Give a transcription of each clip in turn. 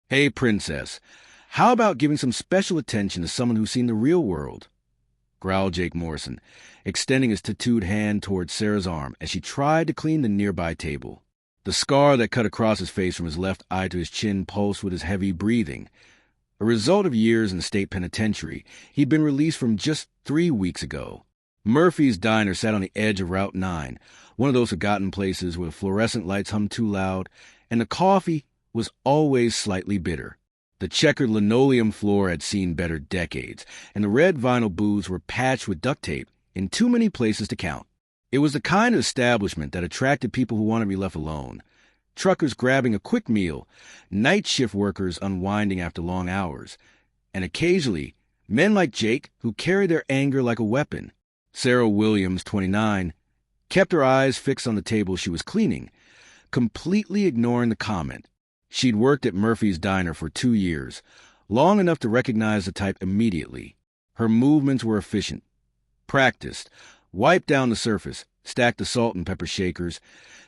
Hey, princess, how about giving some special attention to someone who's seen the real world? Growled Jake Morrison, extending his tattooed hand toward Sarah's arm as she tried to clean the nearby table. The scar that cut across his face from his left eye to his chin pulsed with his heavy breathing. A result of years in the state penitentiary, he'd been released from just 3 weeks ago. Murphy's Diner sat on the edge of Route 9, one of those forgotten places where the fluorescent lights hummed too loud, and the coffee was always slightly bitter. The checkered linoleum floor had seen better decades, and the red vinyl booths were patched with duct tape in too many places to count. It was the kind of establishment that attracted people who wanted to be left alone. Truckers grabbing a quick meal, night shift workers unwinding after long hours, and occasionally men like Jake who carried their anger like a weapon. Sarah Williams, 29, kept her eyes fixed on the table she was cleaning, completely ignoring the comment. She'd worked at Murphy's Diner for 2 years, long enough to recognize the type immediately. Her movements were efficient, practiced, wiped down the surface, stacked the salt and pepper shakers,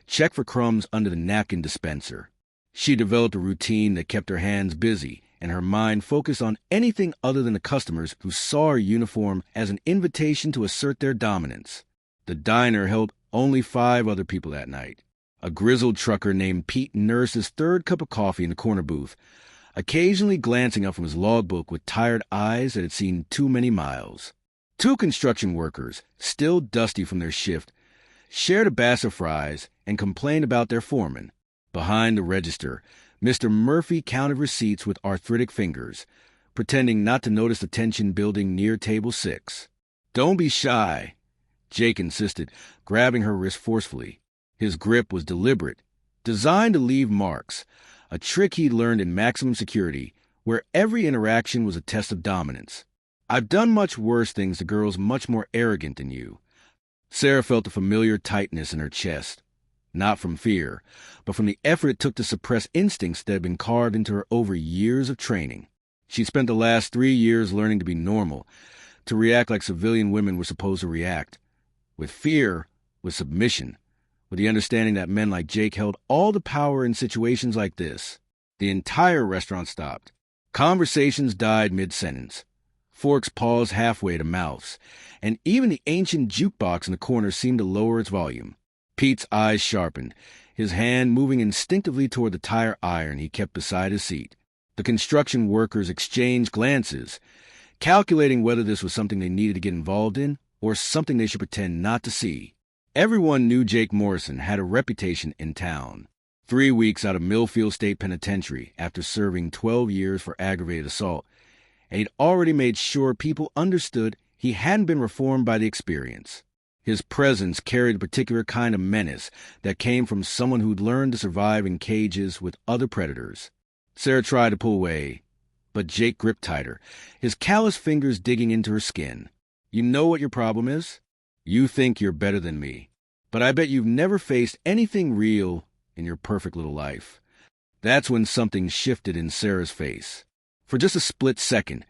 checked for crumbs under the napkin dispenser. She developed a routine that kept her hands busy and her mind focused on anything other than the customers who saw her uniform as an invitation to assert their dominance. The diner held only 5 other people that night. A grizzled trucker named Pete nursed his 3rd cup of coffee in the corner booth, occasionally glancing up from his logbook with tired eyes that had seen too many miles. 2 construction workers, still dusty from their shift, shared a bass of fries and complained about their foreman. Behind the register, Mr. Murphy counted receipts with arthritic fingers, pretending not to notice the tension building near table 6. "Don't be shy," Jake insisted, grabbing her wrist forcefully. His grip was deliberate, designed to leave marks, a trick he'd learned in maximum security, where every interaction was a test of dominance. "I've done much worse things to girls much more arrogant than you." Sarah felt a familiar tightness in her chest, not from fear, but from the effort it took to suppress instincts that had been carved into her over years of training. She'd spent the last 3 years learning to be normal, to react like civilian women were supposed to react, with fear, with submission, with the understanding that men like Jake held all the power in situations like this. The entire restaurant stopped. Conversations died mid-sentence. Forks paused halfway to mouths, and even the ancient jukebox in the corner seemed to lower its volume. Pete's eyes sharpened, his hand moving instinctively toward the tire iron he kept beside his seat. The construction workers exchanged glances, calculating whether this was something they needed to get involved in or something they should pretend not to see. Everyone knew Jake Morrison had a reputation in town. 3 weeks out of Millfield State Penitentiary after serving 12 years for aggravated assault, and he'd already made sure people understood he hadn't been reformed by the experience. His presence carried a particular kind of menace that came from someone who'd learned to survive in cages with other predators. Sarah tried to pull away, but Jake gripped tighter, his callous fingers digging into her skin. "You know what your problem is? You think you're better than me, but I bet you've never faced anything real in your perfect little life." That's when something shifted in Sarah's face. For just a split second,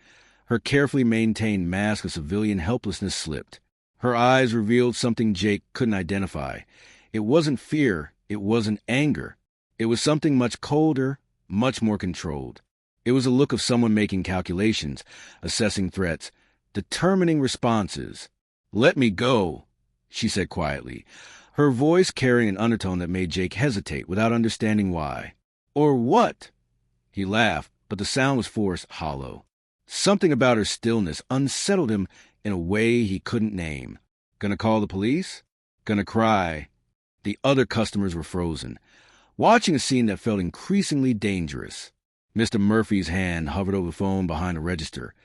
her carefully maintained mask of civilian helplessness slipped. Her eyes revealed something Jake couldn't identify. It wasn't fear, it wasn't anger. It was something much colder, much more controlled. It was a look of someone making calculations, assessing threats, determining responses. "Let me go," she said quietly, her voice carrying an undertone that made Jake hesitate without understanding why. "Or what?" He laughed, but the sound was forced, hollow. Something about her stillness unsettled him in a way he couldn't name. "Gonna call the police? Gonna cry?" The other customers were frozen, watching a scene that felt increasingly dangerous. Mr. Murphy's hand hovered over the phone behind the register,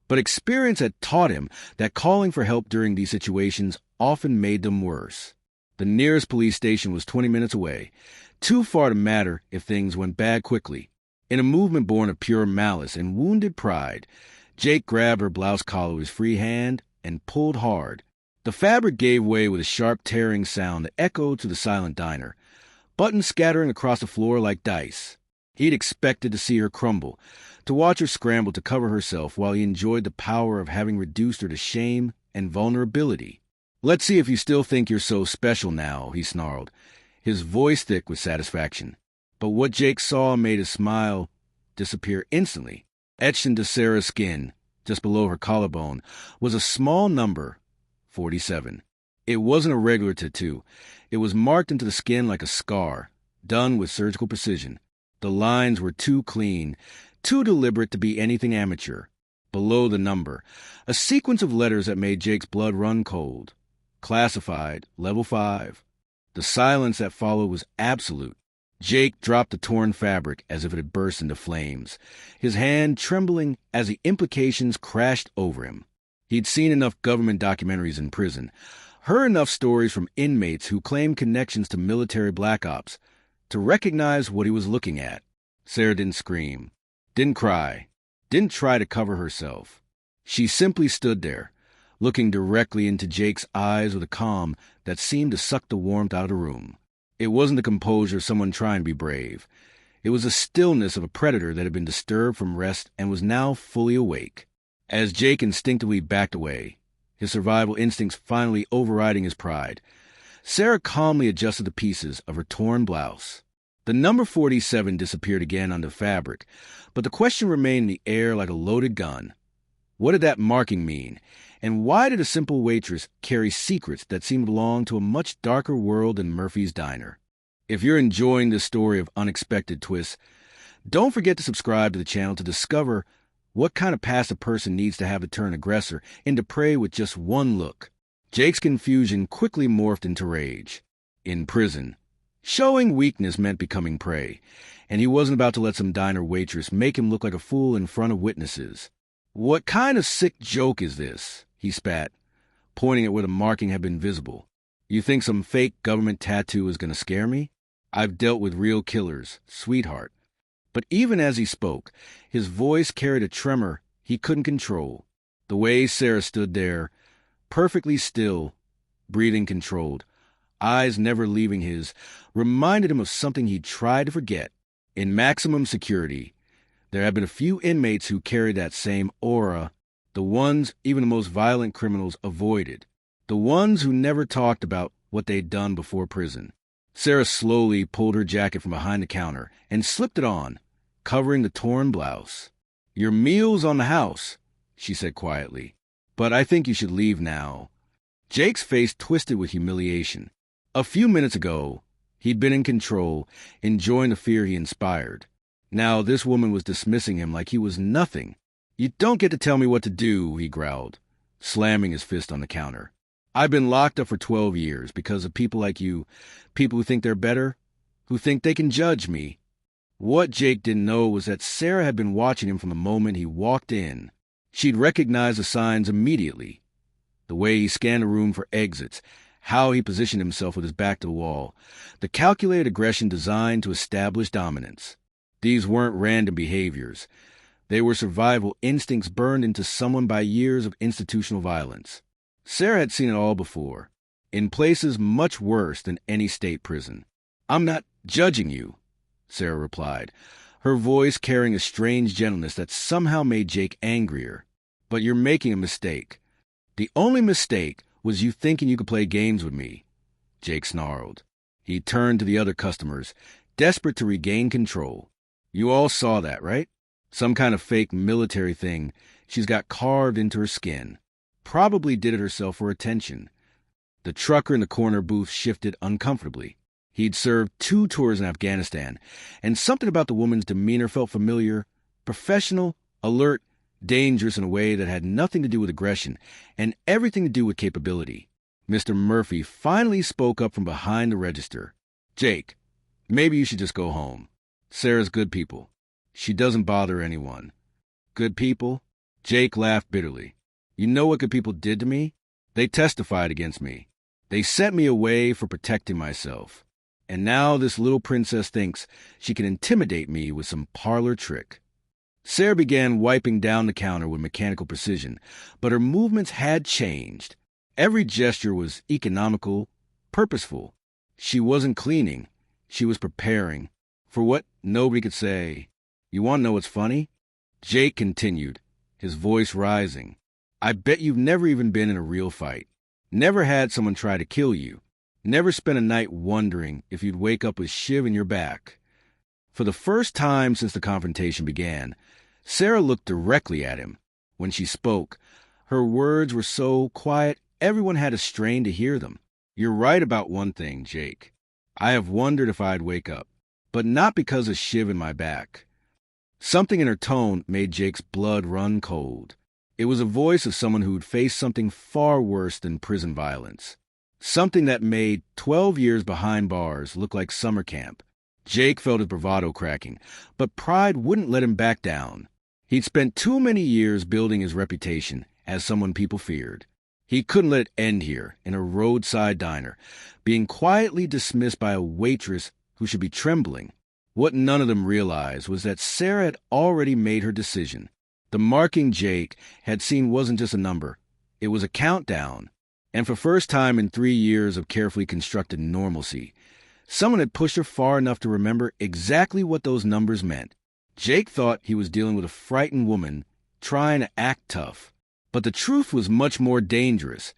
but experience had taught him that calling for help during these situations often made them worse. The nearest police station was 20 minutes away, too far to matter if things went bad quickly. In a movement born of pure malice and wounded pride, Jake grabbed her blouse collar with his free hand and pulled hard. The fabric gave way with a sharp tearing sound that echoed through the silent diner, buttons scattering across the floor like dice. He'd expected to see her crumble, to watch her scramble to cover herself while he enjoyed the power of having reduced her to shame and vulnerability. "Let's see if you still think you're so special now," he snarled, his voice thick with satisfaction. But what Jake saw made his smile disappear instantly. Etched into Sarah's skin, just below her collarbone, was a small number, 47. It wasn't a regular tattoo. It was marked into the skin like a scar, done with surgical precision. The lines were too clean, too deliberate to be anything amateur. Below the number, a sequence of letters that made Jake's blood run cold. Classified, level 5. The silence that followed was absolute. Jake dropped the torn fabric as if it had burst into flames, his hand trembling as the implications crashed over him. He'd seen enough government documentaries in prison, heard enough stories from inmates who claimed connections to military black ops, to recognize what he was looking at. Sarah didn't scream, didn't cry, didn't try to cover herself. She simply stood there, looking directly into Jake's eyes with a calm that seemed to suck the warmth out of the room. It wasn't the composure of someone trying to be brave. It was the stillness of a predator that had been disturbed from rest and was now fully awake. As Jake instinctively backed away, his survival instincts finally overriding his pride, Sarah calmly adjusted the pieces of her torn blouse. The number 47 disappeared again under fabric, but the question remained in the air like a loaded gun. What did that marking mean? And why did a simple waitress carry secrets that seemed to belong to a much darker world than Murphy's Diner? If you're enjoying this story of unexpected twists, don't forget to subscribe to the channel to discover what kind of past a person needs to have to turn aggressor into prey with just one look. Jake's confusion quickly morphed into rage. In prison, showing weakness meant becoming prey, and he wasn't about to let some diner waitress make him look like a fool in front of witnesses. "What kind of sick joke is this?" he spat, pointing at where the marking had been visible. "You think some fake government tattoo is going to scare me? I've dealt with real killers, sweetheart." But even as he spoke, his voice carried a tremor he couldn't control. The way Sarah stood there, perfectly still, breathing controlled, eyes never leaving his, reminded him of something he'd tried to forget. In maximum security, there had been a few inmates who carried that same aura, the ones even the most violent criminals avoided, the ones who never talked about what they'd done before prison. Sarah slowly pulled her jacket from behind the counter and slipped it on, covering the torn blouse. "Your meal's on the house," she said quietly, "but I think you should leave now." Jake's face twisted with humiliation. A few minutes ago, he'd been in control, enjoying the fear he inspired. Now this woman was dismissing him like he was nothing. "You don't get to tell me what to do," he growled, slamming his fist on the counter. "I've been locked up for 12 years because of people like you, people who think they're better, who think they can judge me." What Jake didn't know was that Sarah had been watching him from the moment he walked in. She'd recognized the signs immediately. The way he scanned the room for exits, how he positioned himself with his back to the wall, the calculated aggression designed to establish dominance. These weren't random behaviors. They were survival instincts burned into someone by years of institutional violence. Sarah had seen it all before, in places much worse than any state prison. "I'm not judging you," Sarah replied, her voice carrying a strange gentleness that somehow made Jake angrier. "But you're making a mistake. The only mistake was you thinking you could play games with me," Jake snarled. He turned to the other customers, desperate to regain control. "You all saw that, right? Some kind of fake military thing she's got carved into her skin. Probably did it herself for attention." The trucker in the corner booth shifted uncomfortably. He'd served 2 tours in Afghanistan, and something about the woman's demeanor felt familiar, professional, alert, dangerous in a way that had nothing to do with aggression and everything to do with capability. Mr. Murphy finally spoke up from behind the register. "Jake, maybe you should just go home. Sarah's good people. She doesn't bother anyone." "Good people?" Jake laughed bitterly. "You know what good people did to me? They testified against me. They sent me away for protecting myself. And now this little princess thinks she can intimidate me with some parlor trick." Sarah began wiping down the counter with mechanical precision, but her movements had changed. Every gesture was economical, purposeful. She wasn't cleaning. She was preparing for what nobody could say. "You want to know what's funny?" Jake continued, his voice rising. "I bet you've never even been in a real fight. Never had someone try to kill you. Never spent a night wondering if you'd wake up with Shiv in your back. For the first time since the confrontation began, Sarah looked directly at him. When she spoke, her words were so quiet everyone had to strain to hear them. "You're right about one thing, Jake. I have wondered if I'd wake up, but not because of shiv in my back." Something in her tone made Jake's blood run cold. It was a voice of someone who'd faced something far worse than prison violence. Something that made 12 years behind bars look like summer camp. Jake felt his bravado cracking, but pride wouldn't let him back down. He'd spent too many years building his reputation as someone people feared. He couldn't let it end here, in a roadside diner, being quietly dismissed by a waitress who should be trembling. What none of them realized was that Sarah had already made her decision. The marking Jake had seen wasn't just a number. It was a countdown. And for first time in 3 years of carefully constructed normalcy, someone had pushed her far enough to remember exactly what those numbers meant. Jake thought he was dealing with a frightened woman trying to act tough. But the truth was much more dangerous.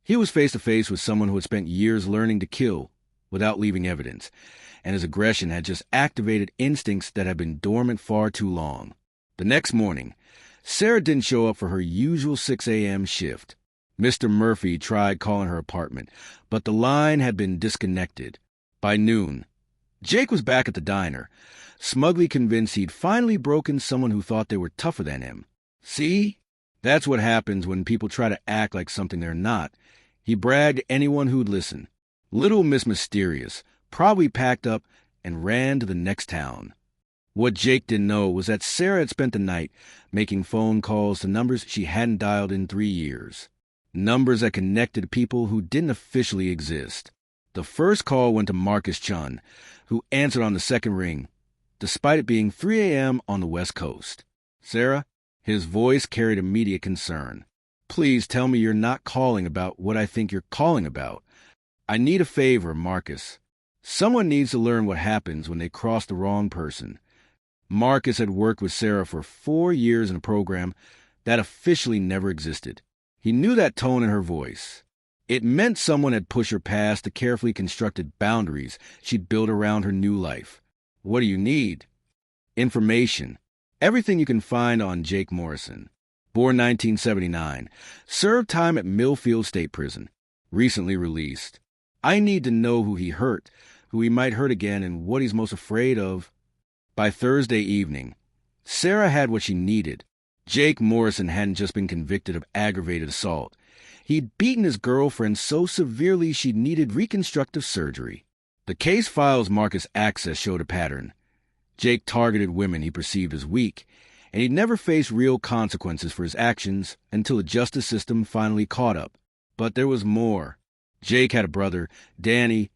He was face to face with someone who had spent years learning to kill without leaving evidence, and his aggression had just activated instincts that had been dormant far too long. The next morning, Sarah didn't show up for her usual 6 a.m. shift. Mr. Murphy tried calling her apartment, but the line had been disconnected. By noon, Jake was back at the diner, smugly convinced he'd finally broken someone who thought they were tougher than him. "See? That's what happens when people try to act like something they're not," he bragged to anyone who'd listen. Little Miss Mysterious probably packed up and ran to the next town. What Jake didn't know was that Sarah had spent the night making phone calls to numbers she hadn't dialed in 3 years. Numbers that connected to people who didn't officially exist. The first call went to Marcus Chun, who answered on the second ring, despite it being 3 a.m. on the West Coast. "Sarah?" His voice carried immediate concern. "Please tell me you're not calling about what I think you're calling about. I need a favor, Marcus. Someone needs to learn what happens when they cross the wrong person." Marcus had worked with Sarah for 4 years in a program that officially never existed. He knew that tone in her voice. It meant someone had pushed her past the carefully constructed boundaries she'd built around her new life. "What do you need?" "Information. Everything you can find on Jake Morrison. Born 1979. Served time at Millfield State Prison. Recently released. I need to know who he hurt, who he might hurt again, and what he's most afraid of." By Thursday evening, Sarah had what she needed. Jake Morrison hadn't just been convicted of aggravated assault. He'd beaten his girlfriend so severely she needed reconstructive surgery. The case files Marcus accessed showed a pattern. Jake targeted women he perceived as weak, and he'd never faced real consequences for his actions until the justice system finally caught up. But there was more. Jake had a brother, Danny,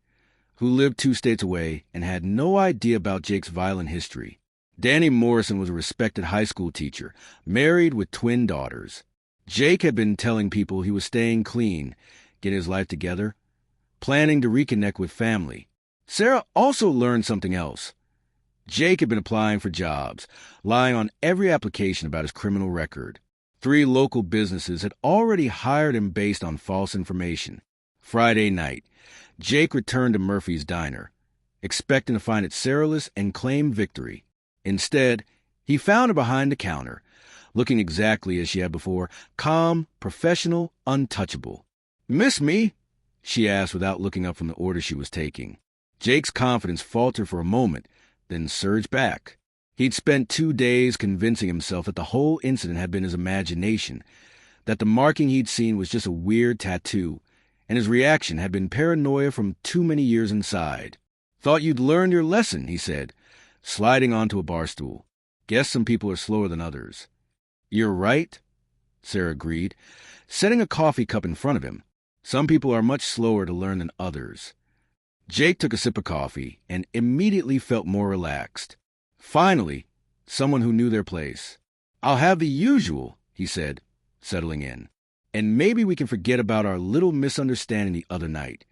who lived 2 states away and had no idea about Jake's violent history. Danny Morrison was a respected high school teacher, married with twin daughters. Jake had been telling people he was staying clean, getting his life together, planning to reconnect with family. Sarah also learned something else. Jake had been applying for jobs, lying on every application about his criminal record. 3 local businesses had already hired him based on false information. Friday night, Jake returned to Murphy's diner, expecting to find it Sarah-less and claim victory. Instead, he found her behind the counter, looking exactly as she had before, calm, professional, untouchable. "Miss me?" she asked without looking up from the order she was taking. Jake's confidence faltered for a moment, then surged back. He'd spent 2 days convincing himself that the whole incident had been his imagination, that the marking he'd seen was just a weird tattoo, and his reaction had been paranoia from too many years inside. "Thought you'd learned your lesson," he said, sliding onto a bar stool. "Guess some people are slower than others." "You're right," Sarah agreed, setting a coffee cup in front of him. "Some people are much slower to learn than others." Jake took a sip of coffee and immediately felt more relaxed. Finally, someone who knew their place. "I'll have the usual," he said, settling in. "And maybe we can forget about our little misunderstanding the other night."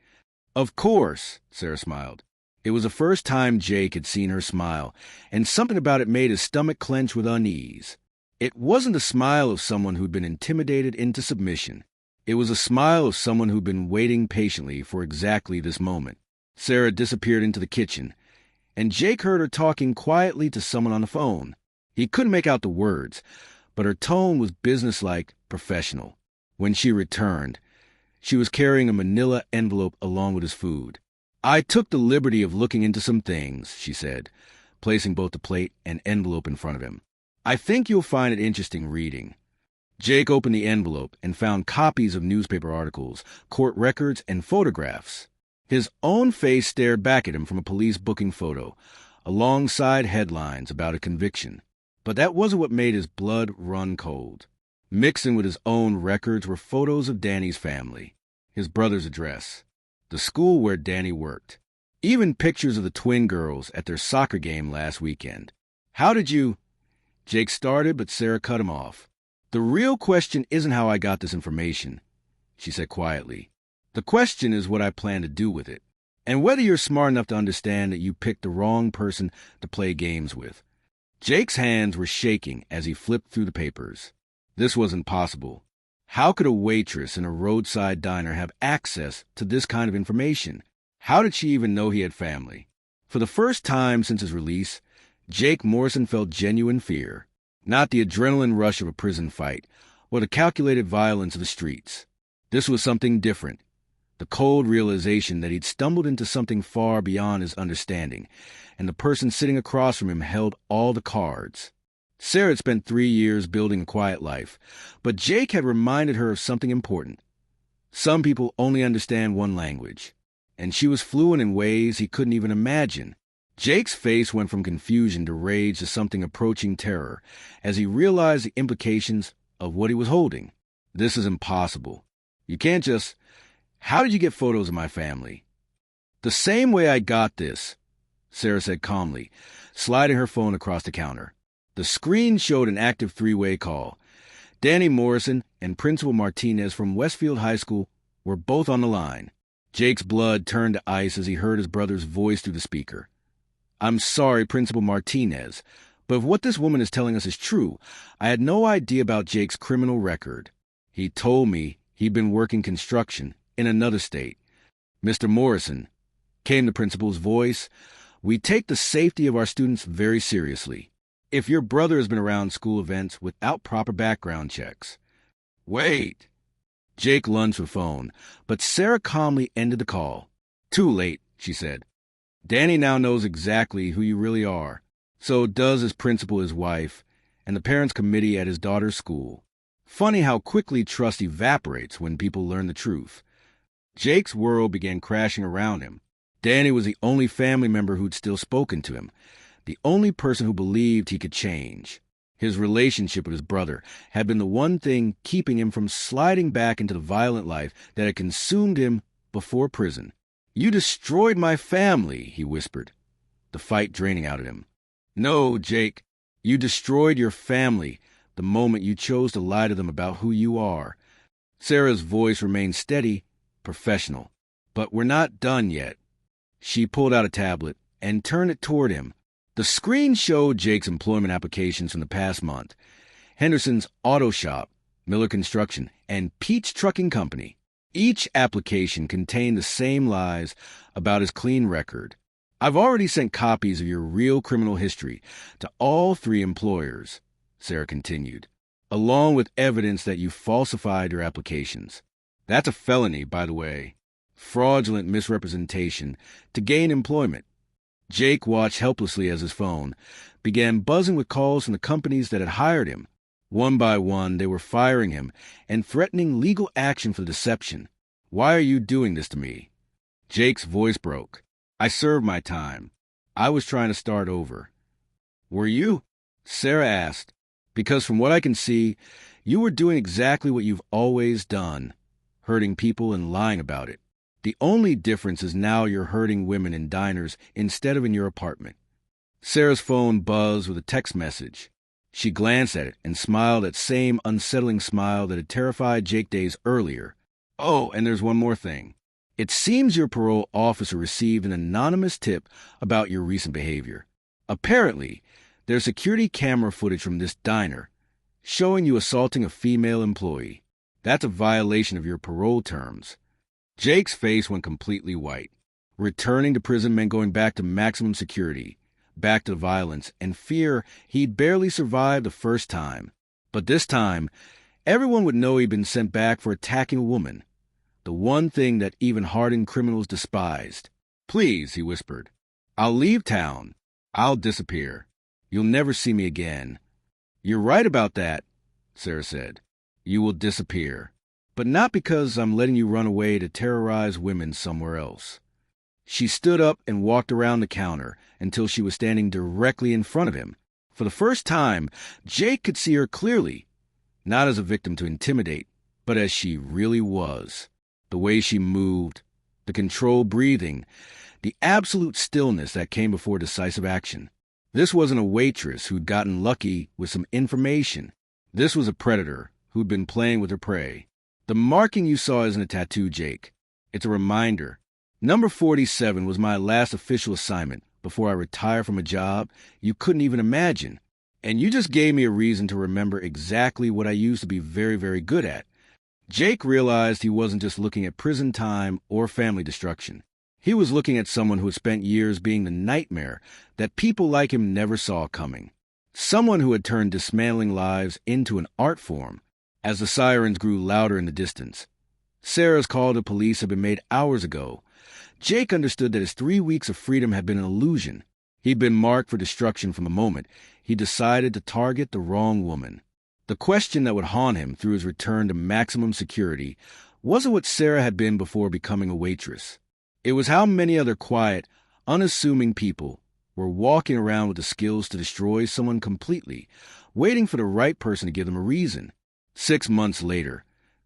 "Of course," Sarah smiled. It was the first time Jake had seen her smile, and something about it made his stomach clench with unease. It wasn't the smile of someone who'd been intimidated into submission. It was a smile of someone who'd been waiting patiently for exactly this moment. Sarah disappeared into the kitchen, and Jake heard her talking quietly to someone on the phone. He couldn't make out the words, but her tone was businesslike, professional. When she returned, she was carrying a manila envelope along with his food. "I took the liberty of looking into some things," she said, placing both the plate and envelope in front of him. "I think you'll find it interesting reading." Jake opened the envelope and found copies of newspaper articles, court records, and photographs. His own face stared back at him from a police booking photo, alongside headlines about a conviction. But that wasn't what made his blood run cold. Mixing with his own records were photos of Danny's family, his brother's address, the school where Danny worked, even pictures of the twin girls at their soccer game last weekend. "How did you—" Jake started, but Sarah cut him off. "The real question isn't how I got this information," she said quietly. "The question is what I plan to do with it, and whether you're smart enough to understand that you picked the wrong person to play games with." Jake's hands were shaking as he flipped through the papers. This was impossible. How could a waitress in a roadside diner have access to this kind of information? How did she even know he had family? For the first time since his release, Jake Morrison felt genuine fear. Not the adrenaline rush of a prison fight, or the calculated violence of the streets. This was something different. The cold realization that he'd stumbled into something far beyond his understanding, and the person sitting across from him held all the cards. Sarah had spent 3 years building a quiet life, but Jake had reminded her of something important. Some people only understand one language, and she was fluent in ways he couldn't even imagine. Jake's face went from confusion to rage to something approaching terror as he realized the implications of what he was holding. "This is impossible. You can't just... How did you get photos of my family?" "The same way I got this," Sarah said calmly, sliding her phone across the counter. The screen showed an active 3-way call. Danny Morrison and Principal Martinez from Westfield High School were both on the line. Jake's blood turned to ice as he heard his brother's voice through the speaker. "I'm sorry, Principal Martinez, but if what this woman is telling us is true, I had no idea about Jake's criminal record. He told me he'd been working construction in another state." "Mr. Morrison," came the principal's voice, "we take the safety of our students very seriously. If your brother has been around school events without proper background checks—" "Wait!" Jake lunged for the phone, but Sarah calmly ended the call. "Too late," she said. "Danny now knows exactly who you really are. So does his principal, his wife, and the parents' committee at his daughter's school. Funny how quickly trust evaporates when people learn the truth." Jake's world began crashing around him. Danny was the only family member who'd still spoken to him, the only person who believed he could change. His relationship with his brother had been the one thing keeping him from sliding back into the violent life that had consumed him before prison. "You destroyed my family," he whispered, the fight draining out of him. "No, Jake, you destroyed your family the moment you chose to lie to them about who you are." Sarah's voice remained steady, professional. "But we're not done yet." She pulled out a tablet and turned it toward him. The screen showed Jake's employment applications from the past month. Henderson's Auto Shop, Miller Construction, and Pete's Trucking Company. Each application contained the same lies about his clean record. "I've already sent copies of your real criminal history to all 3 employers," Sarah continued, "along with evidence that you falsified your applications. That's a felony, by the way. Fraudulent misrepresentation to gain employment." Jake watched helplessly as his phone began buzzing with calls from the companies that had hired him. One by one, they were firing him and threatening legal action for deception. "Why are you doing this to me?" Jake's voice broke. "I served my time. I was trying to start over." "Were you?" Sarah asked. "Because from what I can see, you were doing exactly what you've always done, hurting people and lying about it. The only difference is now you're hurting women in diners instead of in your apartment." Sarah's phone buzzed with a text message. She glanced at it and smiled that same unsettling smile that had terrified Jake days earlier. "Oh, and there's one more thing. It seems your parole officer received an anonymous tip about your recent behavior. Apparently, there's security camera footage from this diner showing you assaulting a female employee. That's a violation of your parole terms." Jake's face went completely white. Returning to prison meant going back to maximum security, back to violence, and fear he'd barely survived the first time. But this time, everyone would know he'd been sent back for attacking a woman, the one thing that even hardened criminals despised. "Please," he whispered. "I'll leave town. I'll disappear. You'll never see me again." "You're right about that," Sarah said. "You will disappear. But not because I'm letting you run away to terrorize women somewhere else." She stood up and walked around the counter until she was standing directly in front of him. For the first time, Jake could see her clearly, not as a victim to intimidate, but as she really was. The way she moved, the controlled breathing, the absolute stillness that came before decisive action. This wasn't a waitress who'd gotten lucky with some information. This was a predator who'd been playing with her prey. The marking you saw isn't a tattoo, Jake. It's a reminder. Number 47 was my last official assignment before I retired from a job you couldn't even imagine. And you just gave me a reason to remember exactly what I used to be very, very good at. Jake realized he wasn't just looking at prison time or family destruction. He was looking at someone who had spent years being the nightmare that people like him never saw coming. Someone who had turned dismantling lives into an art form. As the sirens grew louder in the distance, Sarah's call to police had been made hours ago. Jake understood that his 3 weeks of freedom had been an illusion. He'd been marked for destruction from the moment he decided to target the wrong woman. The question that would haunt him through his return to maximum security wasn't what Sarah had been before becoming a waitress. It was how many other quiet, unassuming people were walking around with the skills to destroy someone completely, waiting for the right person to give them a reason. 6 months later,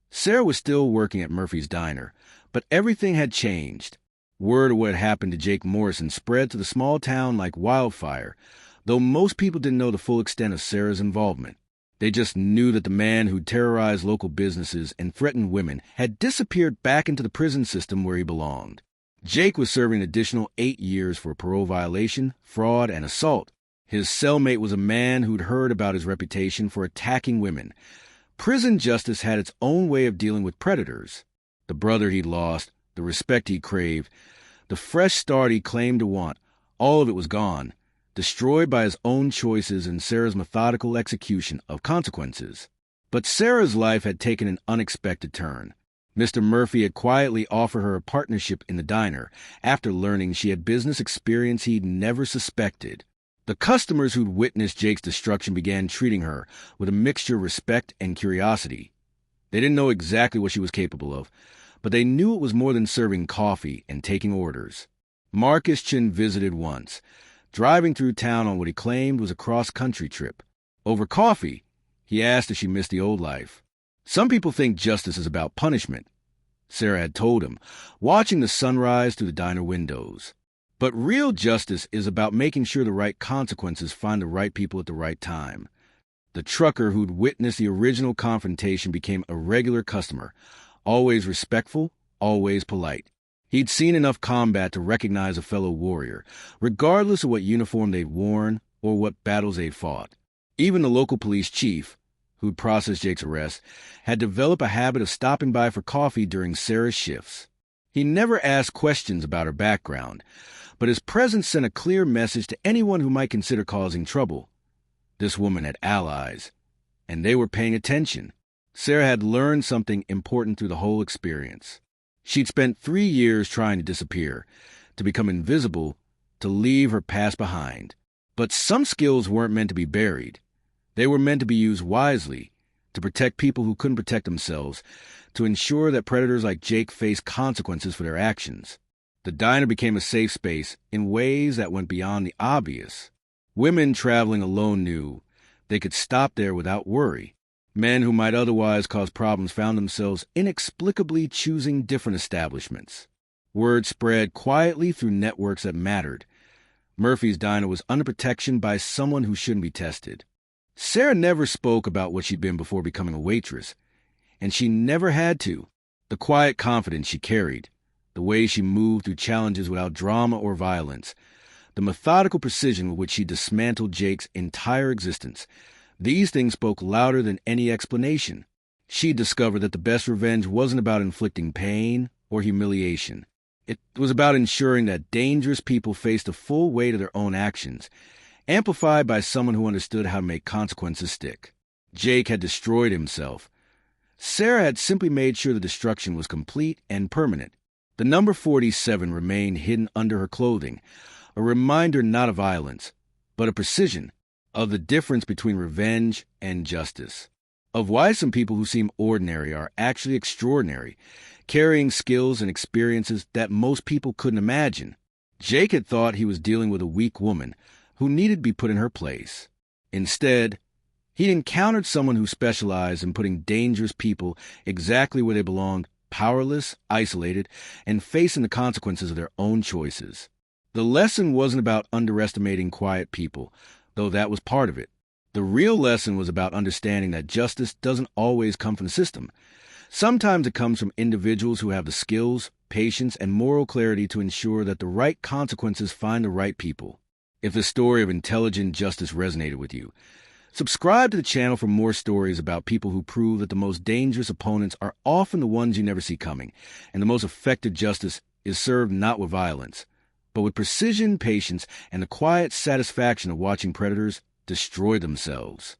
Sarah was still working at Murphy's Diner, but everything had changed. Word of what had happened to Jake Morrison spread to the small town like wildfire, though most people didn't know the full extent of Sarah's involvement. They just knew that the man who terrorized local businesses and threatened women had disappeared back into the prison system where he belonged. Jake was serving an additional 8 years for parole violation, fraud, and assault. His cellmate was a man who'd heard about his reputation for attacking women. Prison justice had its own way of dealing with predators. The brother he'd lost, the respect he craved, the fresh start he claimed to want, all of it was gone, destroyed by his own choices and Sarah's methodical execution of consequences. But Sarah's life had taken an unexpected turn. Mr. Murphy had quietly offered her a partnership in the diner after learning she had business experience he'd never suspected. The customers who'd witnessed Jake's destruction began treating her with a mixture of respect and curiosity. They didn't know exactly what she was capable of, but they knew it was more than serving coffee and taking orders. Marcus Chin visited once, driving through town on what he claimed was a cross-country trip. Over coffee, he asked if she missed the old life. "Some people think justice is about punishment," Sarah had told him, watching the sunrise through the diner windows. "But real justice is about making sure the right consequences find the right people at the right time." The trucker who'd witnessed the original confrontation became a regular customer, always respectful, always polite. He'd seen enough combat to recognize a fellow warrior, regardless of what uniform they'd worn or what battles they'd fought. Even the local police chief, who'd processed Jake's arrest, had developed a habit of stopping by for coffee during Sarah's shifts. He never asked questions about her background, but his presence sent a clear message to anyone who might consider causing trouble. This woman had allies, and they were paying attention. Sarah had learned something important through the whole experience. She'd spent 3 years trying to disappear, to become invisible, to leave her past behind. But some skills weren't meant to be buried. They were meant to be used wisely, to protect people who couldn't protect themselves, to ensure that predators like Jake faced consequences for their actions. The diner became a safe space in ways that went beyond the obvious. Women traveling alone knew they could stop there without worry. Men who might otherwise cause problems found themselves inexplicably choosing different establishments. Word spread quietly through networks that mattered. Murphy's Diner was under protection by someone who shouldn't be tested. Sarah never spoke about what she'd been before becoming a waitress, and she never had to. The quiet confidence she carried, the way she moved through challenges without drama or violence, the methodical precision with which she dismantled Jake's entire existence, these things spoke louder than any explanation. She discovered that the best revenge wasn't about inflicting pain or humiliation. It was about ensuring that dangerous people faced the full weight of their own actions, amplified by someone who understood how to make consequences stick. Jake had destroyed himself. Sarah had simply made sure the destruction was complete and permanent. The number 47 remained hidden under her clothing, a reminder not of violence, but of precision, of the difference between revenge and justice, of why some people who seem ordinary are actually extraordinary, carrying skills and experiences that most people couldn't imagine. Jake had thought he was dealing with a weak woman who needed to be put in her place. Instead, he'd encountered someone who specialized in putting dangerous people exactly where they belonged, powerless, isolated, and facing the consequences of their own choices. The lesson wasn't about underestimating quiet people, though that was part of it. The real lesson was about understanding that justice doesn't always come from the system. Sometimes it comes from individuals who have the skills, patience, and moral clarity to ensure that the right consequences find the right people. If the story of intelligent justice resonated with you, subscribe to the channel for more stories about people who prove that the most dangerous opponents are often the ones you never see coming, and the most effective justice is served not with violence, but with precision, patience, and the quiet satisfaction of watching predators destroy themselves.